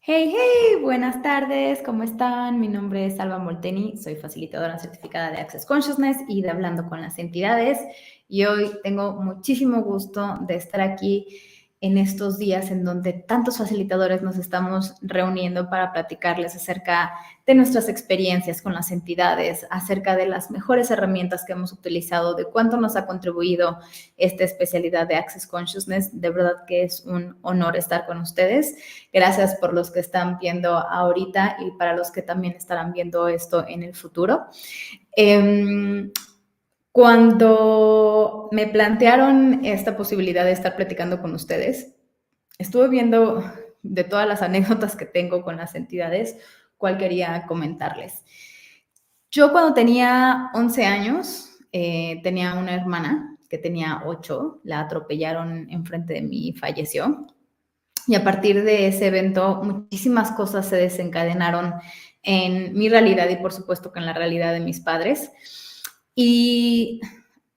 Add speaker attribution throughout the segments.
Speaker 1: Hey, hey, buenas tardes, ¿cómo están? Mi nombre es Alba Molteni, soy facilitadora certificada de Access Consciousness y de Hablando con las Entidades. Y hoy tengo muchísimo gusto de estar aquí en estos días en donde tantos facilitadores nos estamos reuniendo para platicarles acerca de nuestras experiencias con las entidades, acerca de las mejores herramientas que hemos utilizado, de cuánto nos ha contribuido esta especialidad de Access Consciousness. De verdad que es un honor estar con ustedes. Gracias por los que están viendo ahorita y para los que también estarán viendo esto en el futuro. Cuando me plantearon esta posibilidad de estar platicando con ustedes, estuve viendo de todas las anécdotas que tengo con las entidades, cuál quería comentarles. Yo cuando tenía 11 años, tenía una hermana que tenía 8, la atropellaron enfrente de mí y falleció. Y a partir de ese evento, muchísimas cosas se desencadenaron en mi realidad y por supuesto que en la realidad de mis padres. Y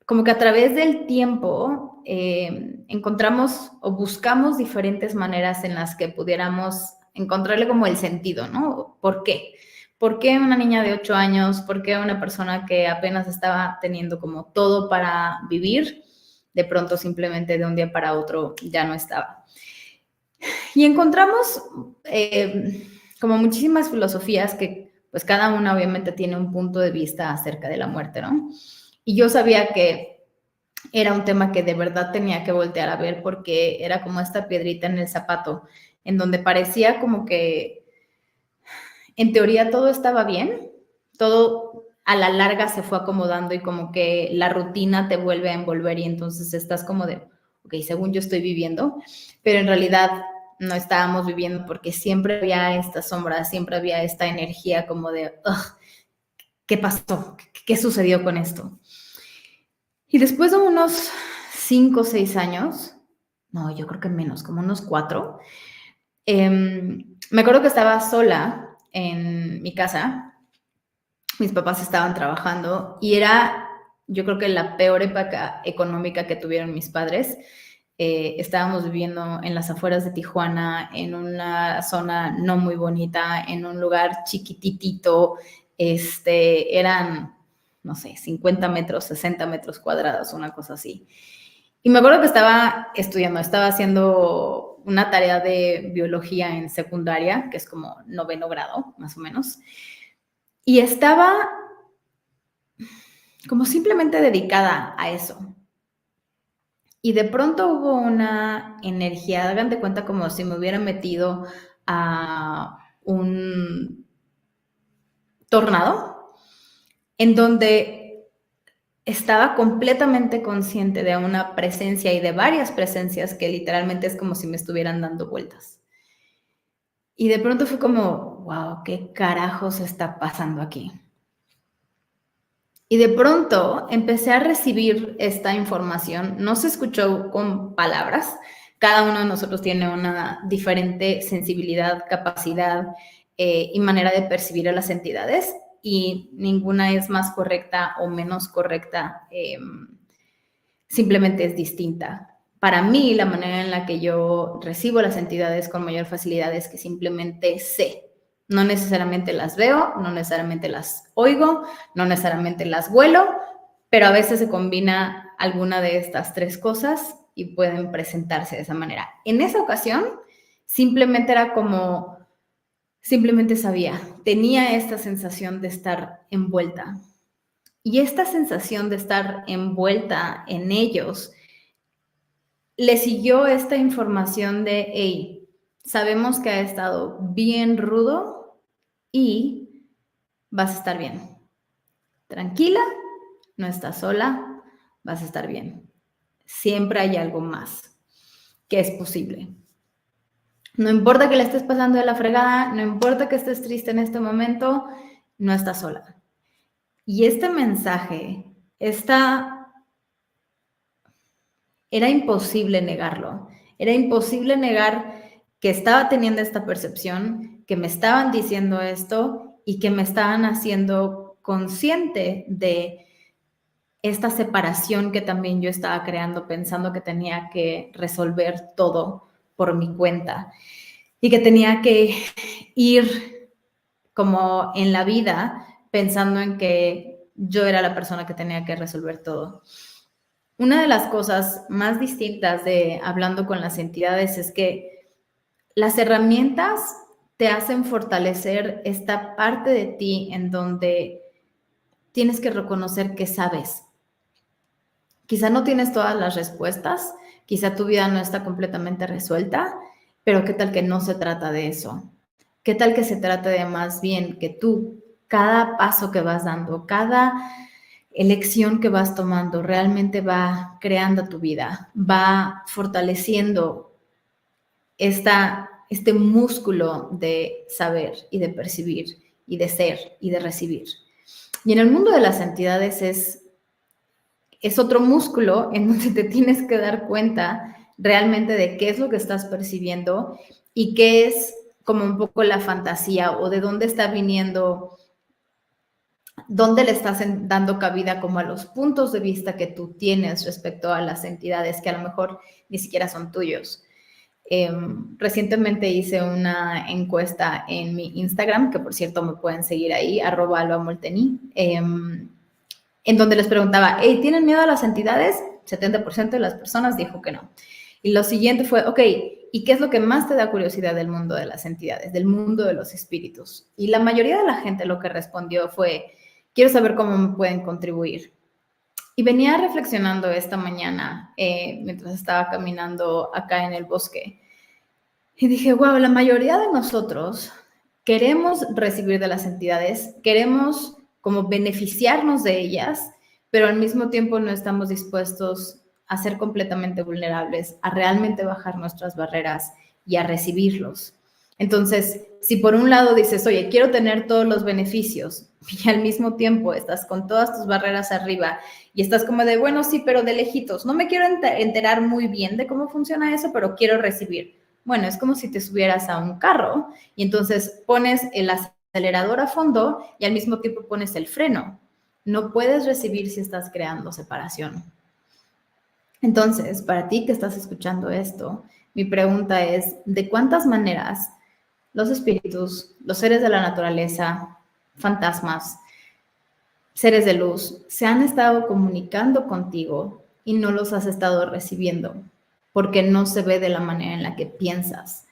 Speaker 1: como que a través del tiempo encontramos o buscamos diferentes maneras en las que pudiéramos encontrarle como el sentido, ¿no? ¿Por qué? ¿Por qué una niña de 8 años? ¿Por qué una persona que apenas estaba teniendo como todo para vivir, de pronto simplemente de un día para otro ya no estaba? Y encontramos como muchísimas filosofías que pues cada una obviamente tiene un punto de vista acerca de la muerte, ¿no? Y yo sabía que era un tema que de verdad tenía que voltear a ver porque era como esta piedrita en el zapato, en donde parecía como que en teoría todo estaba bien, todo a la larga se fue acomodando y como que la rutina te vuelve a envolver y entonces estás como de, ok, según yo estoy viviendo, pero en realidad no estábamos viviendo porque siempre había esta sombra, siempre había esta energía como de, ¿qué pasó? ¿Qué sucedió con esto? Y después de unos 5 o 6 años, no, yo creo que menos, como unos 4, me acuerdo que estaba sola en mi casa, mis papás estaban trabajando y era, yo creo que la peor época económica que tuvieron mis padres. Estábamos viviendo en las afueras de Tijuana, en una zona no muy bonita, en un lugar chiquititito, eran, no sé, 50 metros, 60 metros cuadrados, una cosa así. Y me acuerdo que estaba estudiando, estaba haciendo una tarea de biología en secundaria, que es como 9º grado, más o menos. Y estaba como simplemente dedicada a eso. Y de pronto hubo una energía, hagan de cuenta como si me hubiera metido a un tornado, en donde estaba completamente consciente de una presencia y de varias presencias que literalmente es como si me estuvieran dando vueltas. Y de pronto fue como, wow, ¿qué carajos está pasando aquí? Y de pronto empecé a recibir esta información, no se escuchó con palabras, cada uno de nosotros tiene una diferente sensibilidad, capacidad y manera de percibir a las entidades y ninguna es más correcta o menos correcta, simplemente es distinta. Para mí, la manera en la que yo recibo las entidades con mayor facilidad es que simplemente sé. No necesariamente las veo, no necesariamente las oigo, no necesariamente las huelo, pero a veces se combina alguna de estas 3 cosas y pueden presentarse de esa manera. En esa ocasión, simplemente era como, simplemente sabía, tenía esta sensación de estar envuelta. Y esta sensación de estar envuelta en ellos le siguió esta información de, hey, sabemos que ha estado bien rudo y vas a estar bien. Tranquila, no estás sola, vas a estar bien. Siempre hay algo más que es posible. No importa que le estés pasando de la fregada, no importa que estés triste en este momento, no estás sola. Y este mensaje, era imposible negarlo. Era imposible negar que estaba teniendo esta percepción, que me estaban diciendo esto y que me estaban haciendo consciente de esta separación que también yo estaba creando, pensando que tenía que resolver todo por mi cuenta. y que tenía que ir como en la vida pensando en que yo era la persona que tenía que resolver todo. Una de las cosas más distintas de hablando con las entidades es que las herramientas te hacen fortalecer esta parte de ti en donde tienes que reconocer que sabes. Quizá no tienes todas las respuestas, quizá tu vida no está completamente resuelta, pero ¿qué tal que no se trata de eso? ¿Qué tal que se trata de más bien que tú, cada paso que vas dando, cada elección que vas tomando, realmente va creando tu vida, va fortaleciendo este músculo de saber y de percibir y de ser y de recibir? Y en el mundo de las entidades es otro músculo en donde te tienes que dar cuenta realmente de qué es lo que estás percibiendo y qué es como un poco la fantasía o de dónde está viniendo, dónde le estás dando cabida como a los puntos de vista que tú tienes respecto a las entidades que a lo mejor ni siquiera son tuyos. Recientemente hice una encuesta en mi Instagram, que por cierto me pueden seguir ahí, @albamolteni, en donde les preguntaba, hey, ¿tienen miedo a las entidades? 70% de las personas dijo que no. Y lo siguiente fue, ok, ¿y qué es lo que más te da curiosidad del mundo de las entidades, del mundo de los espíritus? Y la mayoría de la gente lo que respondió fue, quiero saber cómo me pueden contribuir. Y venía reflexionando esta mañana mientras estaba caminando acá en el bosque. Y dije, wow, la mayoría de nosotros queremos recibir de las entidades, queremos como beneficiarnos de ellas, pero al mismo tiempo no estamos dispuestos a ser completamente vulnerables, a realmente bajar nuestras barreras y a recibirlos. Entonces, si por un lado dices, oye, quiero tener todos los beneficios y al mismo tiempo estás con todas tus barreras arriba y estás como de, bueno, sí, pero de lejitos, no me quiero enterar muy bien de cómo funciona eso, pero quiero recibir. Bueno, es como si te subieras a un carro y entonces pones el acelerador a fondo y al mismo tiempo pones el freno. No puedes recibir si estás creando separación. Entonces, para ti que estás escuchando esto, mi pregunta es, ¿de cuántas maneras los espíritus, los seres de la naturaleza, fantasmas, seres de luz, se han estado comunicando contigo y no los has estado recibiendo porque no se ve de la manera en la que piensas?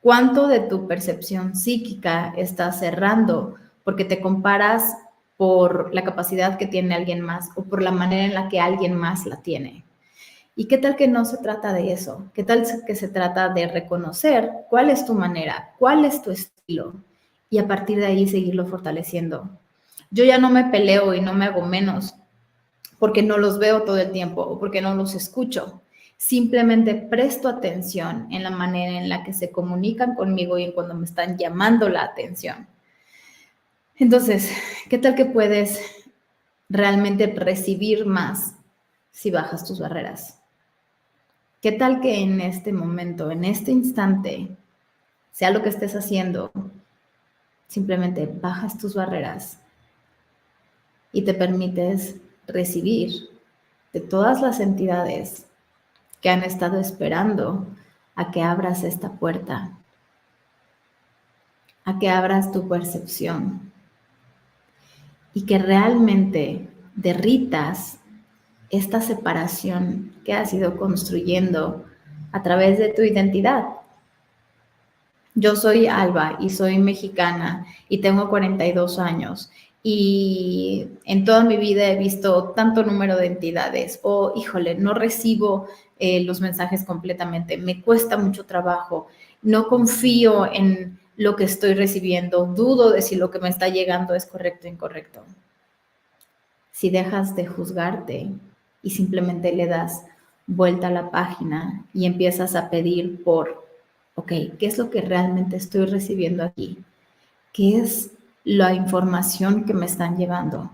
Speaker 1: ¿Cuánto de tu percepción psíquica está cerrando porque te comparas por la capacidad que tiene alguien más o por la manera en la que alguien más la tiene? ¿Y qué tal que no se trata de eso? ¿Qué tal que se trata de reconocer cuál es tu manera, cuál es tu estilo y a partir de ahí seguirlo fortaleciendo? Yo ya no me peleo y no me hago menos porque no los veo todo el tiempo o porque no los escucho. Simplemente presto atención en la manera en la que se comunican conmigo y en cuando me están llamando la atención. Entonces, ¿qué tal que puedes realmente recibir más si bajas tus barreras? ¿Qué tal que en este momento, en este instante, sea lo que estés haciendo, simplemente bajas tus barreras y te permites recibir de todas las entidades que han estado esperando a que abras esta puerta, a que abras tu percepción y que realmente derritas esta separación que has ido construyendo a través de tu identidad? Yo soy Alba y soy mexicana y tengo 42 años y en toda mi vida he visto tanto número de entidades o, híjole, no recibo los mensajes completamente, me cuesta mucho trabajo, no confío en lo que estoy recibiendo, dudo de si lo que me está llegando es correcto o incorrecto. Si dejas de juzgarte y simplemente le das vuelta a la página y empiezas a pedir por, ok, ¿qué es lo que realmente estoy recibiendo aquí? ¿Qué es la información que me están llevando?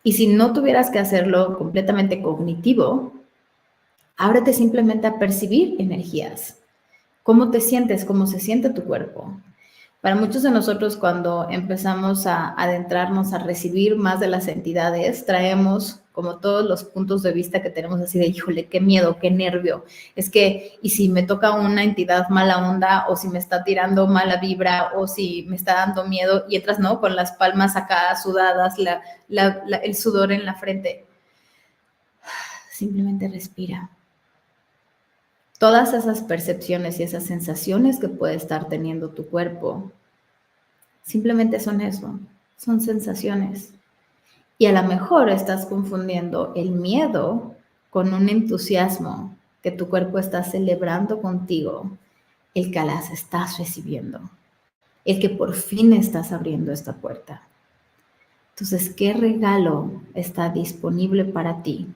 Speaker 1: Y si no tuvieras que hacerlo completamente cognitivo, ábrete simplemente a percibir energías. ¿Cómo te sientes? ¿Cómo se siente tu cuerpo? Para muchos de nosotros, cuando empezamos a adentrarnos a recibir más de las entidades, traemos como todos los puntos de vista que tenemos así de, híjole, qué miedo, qué nervio. Es que, y si me toca una entidad mala onda, o si me está tirando mala vibra, o si me está dando miedo, y entras, ¿no? Con las palmas acá sudadas, el sudor en la frente. Simplemente respira. Todas esas percepciones y esas sensaciones que puede estar teniendo tu cuerpo, simplemente son eso, son sensaciones. Y a lo mejor estás confundiendo el miedo con un entusiasmo que tu cuerpo está celebrando contigo, el que las estás recibiendo, el que por fin estás abriendo esta puerta. Entonces, ¿qué regalo está disponible para ti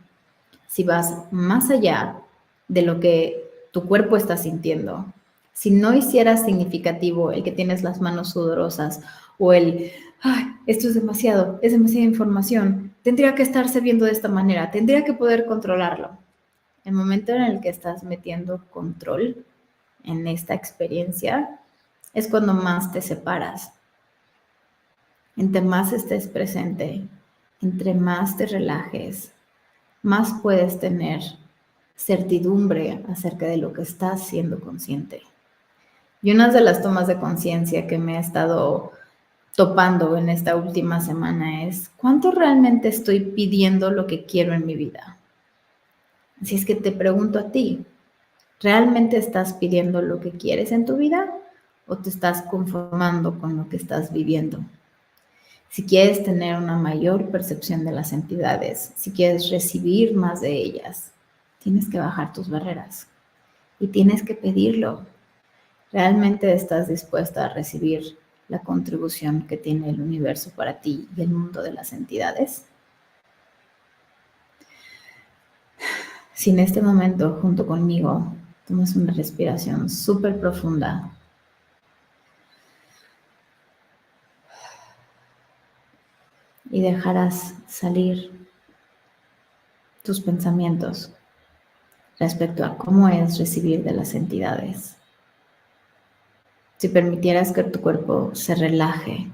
Speaker 1: si vas más allá de lo que tu cuerpo está sintiendo? Si no hicieras significativo el que tienes las manos sudorosas o el, ay, esto es demasiada información, tendría que estarse viendo de esta manera, tendría que poder controlarlo. El momento en el que estás metiendo control en esta experiencia es cuando más te separas. Entre más estés presente, entre más te relajes, más puedes tener certidumbre acerca de lo que estás siendo consciente. Y una de las tomas de conciencia que me he estado topando en esta última semana es, ¿cuánto realmente estoy pidiendo lo que quiero en mi vida? Así es que te pregunto a ti, ¿realmente estás pidiendo lo que quieres en tu vida o te estás conformando con lo que estás viviendo? Si quieres tener una mayor percepción de las entidades, si quieres recibir más de ellas, tienes que bajar tus barreras y tienes que pedirlo. ¿Realmente estás dispuesta a recibir la contribución que tiene el universo para ti y el mundo de las entidades? Si en este momento, junto conmigo, tomas una respiración súper profunda, y dejarás salir tus pensamientos respecto a cómo es recibir de las entidades. Si permitieras que tu cuerpo se relaje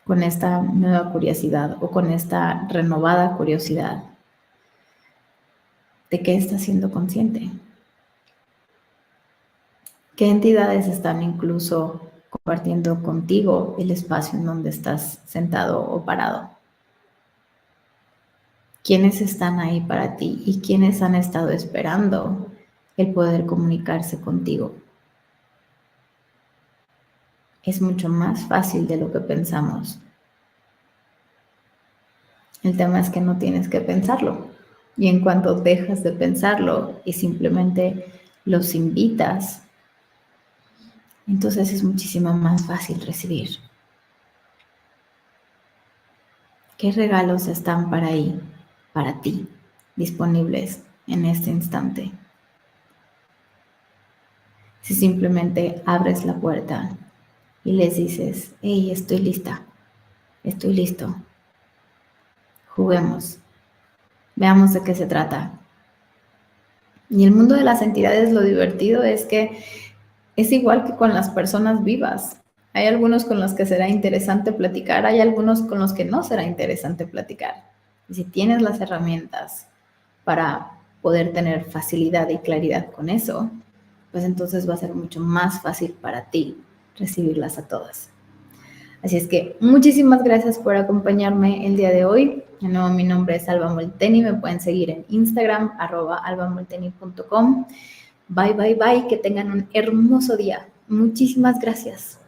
Speaker 1: con esta nueva curiosidad o con esta renovada curiosidad de qué estás siendo consciente. ¿Qué entidades están incluso compartiendo contigo el espacio en donde estás sentado o parado? ¿Quiénes están ahí para ti y quiénes han estado esperando el poder comunicarse contigo? Es mucho más fácil de lo que pensamos. El tema es que no tienes que pensarlo. Y en cuanto dejas de pensarlo y simplemente los invitas, entonces es muchísimo más fácil recibir. ¿Qué regalos están para ti, disponibles en este instante? Si simplemente abres la puerta y les dices, hey, estoy lista, estoy listo, juguemos, veamos de qué se trata. Y el mundo de las entidades, lo divertido es que es igual que con las personas vivas. Hay algunos con los que será interesante platicar, hay algunos con los que no será interesante platicar. Y si tienes las herramientas para poder tener facilidad y claridad con eso, pues entonces va a ser mucho más fácil para ti recibirlas a todas. Así es que muchísimas gracias por acompañarme el día de hoy. De nuevo, mi nombre es Alba Molteni. Me pueden seguir en Instagram, @albamolteni.com. Bye, bye, bye. Que tengan un hermoso día. Muchísimas gracias.